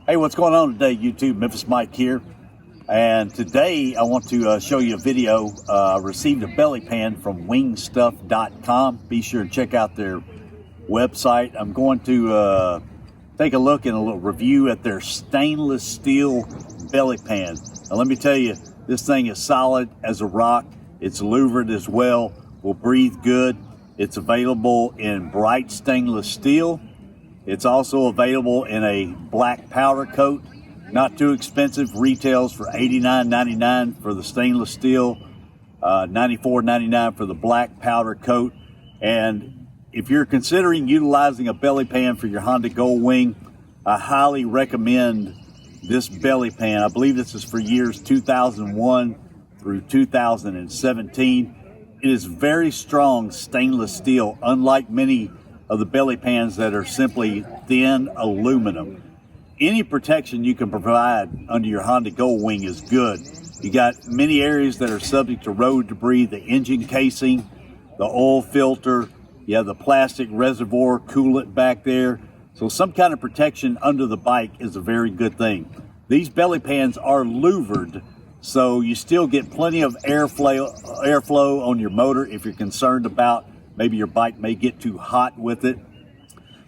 Hey, what's going on today, YouTube? MemphisMike here. And today I want to show you a video. I received a belly pan from wingstuff.com. Be sure to check out their website. I'm going to take a look and a little review at their stainless steel belly pan. Now let me tell you, this thing is solid as a rock. It's louvered as well, will breathe good. It's available in bright stainless steel. It's also available in a black powder coat. Not too expensive. Retails for $89.99 for the stainless steel, $94.99 for the black powder coat. And if you're considering utilizing a belly pan for your Honda Goldwing, I highly recommend this belly pan. I believe this is for years 2001 through 2017. It is very strong stainless steel, unlike many of the belly pans that are simply thin aluminum. Any protection you can provide under your Honda Goldwing is good. You got many areas that are subject to road debris, the engine casing, the oil filter, you have the plastic reservoir coolant back there. So some kind of protection under the bike is a very good thing. These belly pans are louvered, so you still get plenty of airflow on your motor if you're concerned about maybe your bike may get too hot with it.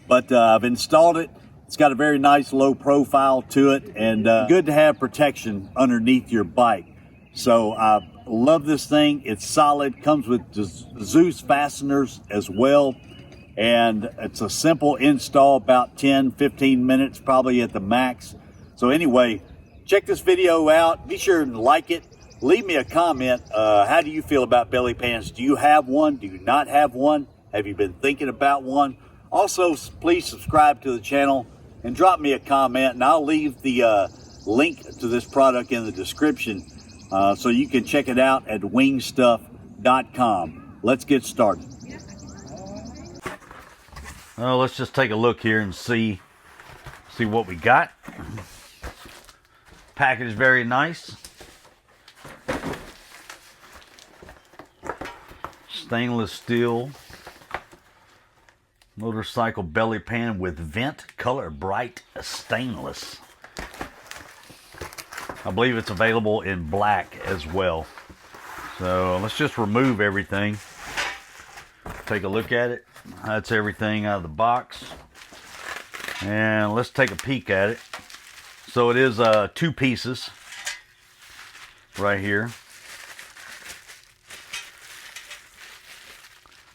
But I've installed it. It's got a very nice low profile to it, and good to have protection underneath your bike. So I love this thing. It's solid, comes with Zeus fasteners as well. And it's a simple install, about 10-15 minutes probably at the max. So anyway, check this video out. Be sure to like it. Leave me a comment. How do you feel about belly pans? Do you have one? Do you not have one? Have you been thinking about one? Also, please subscribe to the channel and drop me a comment, and I'll leave the link to this product in the description so you can check it out at wingstuff.com. Let's get started. Well, let's just take a look here and see what we got. Package is very nice. Stainless steel motorcycle belly pan with vent, color bright stainless. I believe it's available in black as well. So let's just remove everything. Take a look at it. That's everything out of the box. And let's take a peek at it. So it is two pieces right here.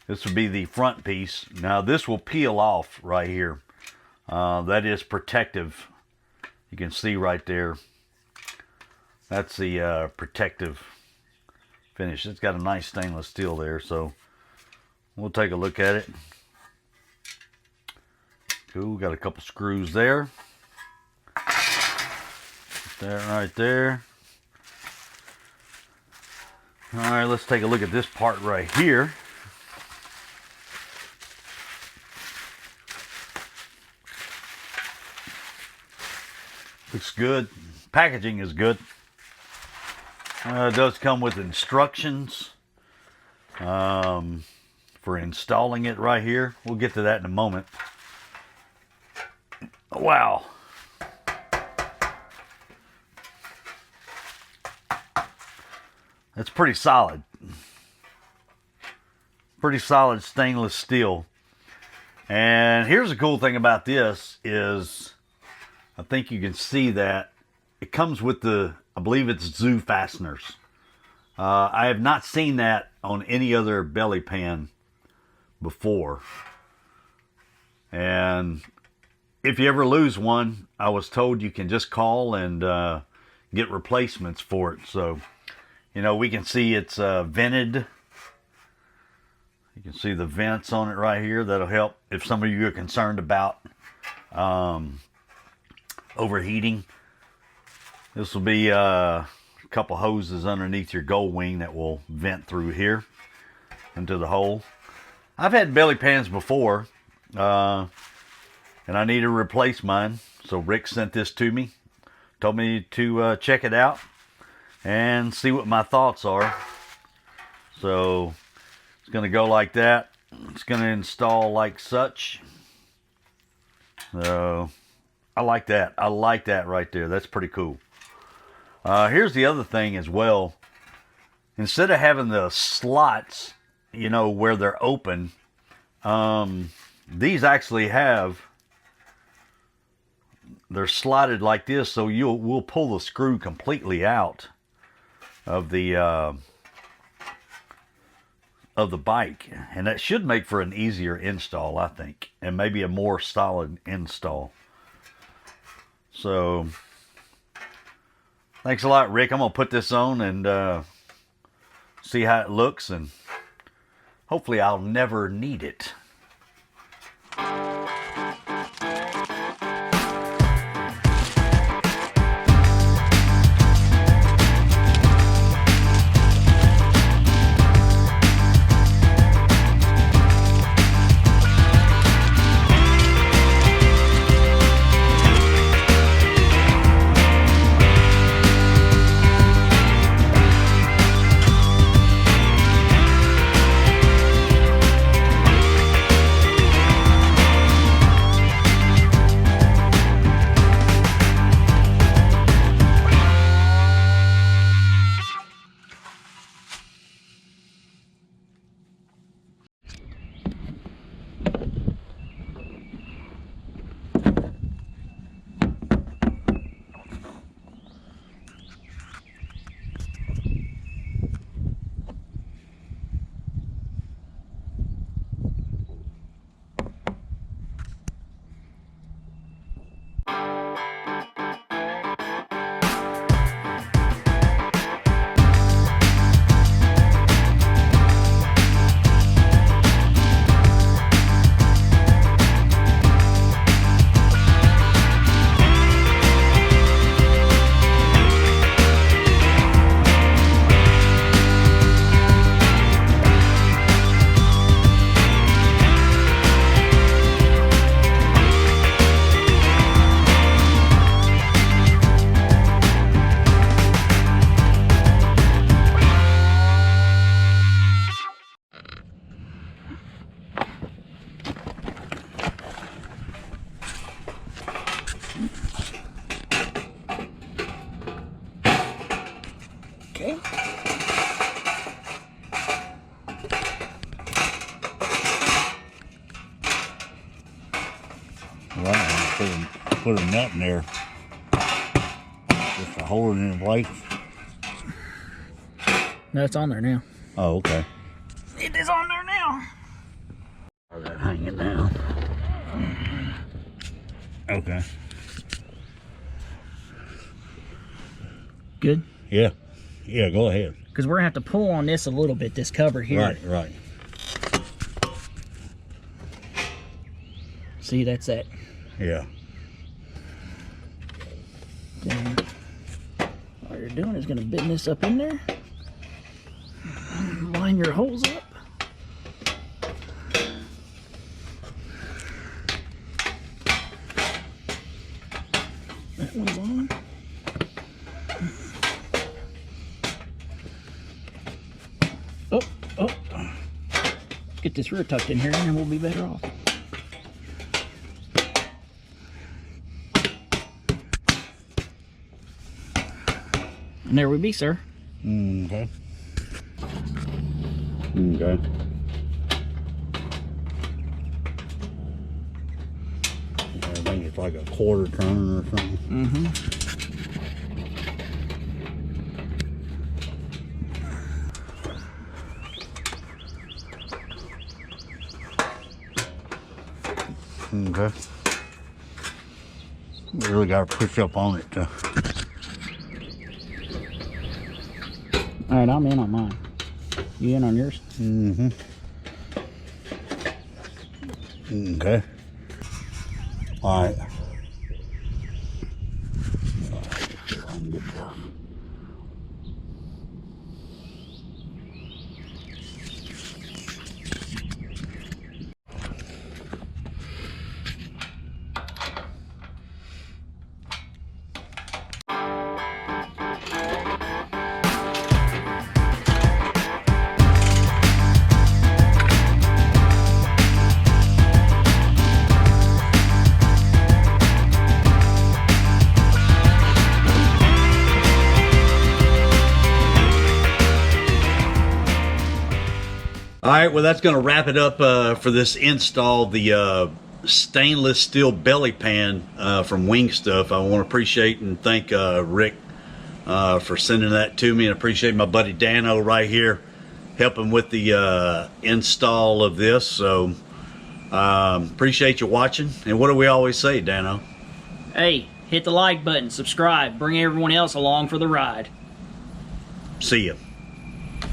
This would be the front piece. Now this will peel off right here. That is protective. You can see right there. That's the protective finish. It's got a nice stainless steel there, so we'll take a look at it. Cool, got a couple screws there. Put that right there. All right, let's take a look at this part right here. Looks good. Packaging is good. It does come with instructions for installing it right here. We'll get to that in a moment. Wow. That's pretty solid. Pretty solid stainless steel. And here's the cool thing about this is, I think you can see that it comes with the, I believe it's Zeus fasteners. I have not seen that on any other belly pan before. And if you ever lose one, I was told you can just call and get replacements for it. So, you know, we can see it's vented. You can see the vents on it right here. That'll help if some of you are concerned about overheating. This will be a couple hoses underneath your Goldwing that will vent through here into the hole. I've had belly pans before, and I need to replace mine. So Rick sent this to me, told me to check it out and see what my thoughts are. So it's going to go like that. It's going to install like such. So I like that. I like that right there. That's pretty cool. Here's the other thing as well. Instead of having the slots, you know, where they're open, these actually have, they're slotted like this, so we'll pull the screw completely out of the bike, and that should make for an easier install, I think, and maybe a more solid install. So thanks a lot, Rick. I'm gonna put this on and see how it looks, and hopefully I'll never need it. Okay. Wow, put a nut in there just to hold it in place. No, it's on there now. Oh, okay. It is on there now. Or that hanging down. Okay. Good? Yeah. Yeah, go ahead. Because we're going to have to pull on this a little bit, this cover here. Right, right. See, that's that. Yeah. Then all you're doing is going to bend this up in there. Line your holes up. That one's on. Oh. Get this rear tucked in here and then we'll be better off. And there we be, sir. Okay. Okay. I think it's like a quarter turn or something. Mm-hmm. Okay. You really got to push up on it. All right, I'm in on mine. You in on yours? Mm-hmm. Okay. All right. All right, well, that's going to wrap it up for this install. The stainless steel belly pan from Wingstuff. I want to appreciate and thank Rick for sending that to me, and appreciate my buddy Dano right here helping with the install of this. So appreciate you watching. And what do we always say, Dano? Hey, hit the like button, subscribe, bring everyone else along for the ride. See ya.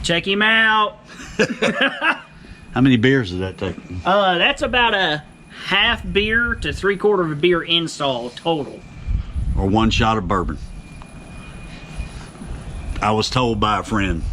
Check him out. How many beers does that take? That's about a half beer to 3/4 of a beer install total. Or 1 shot of bourbon. I was told by a friend.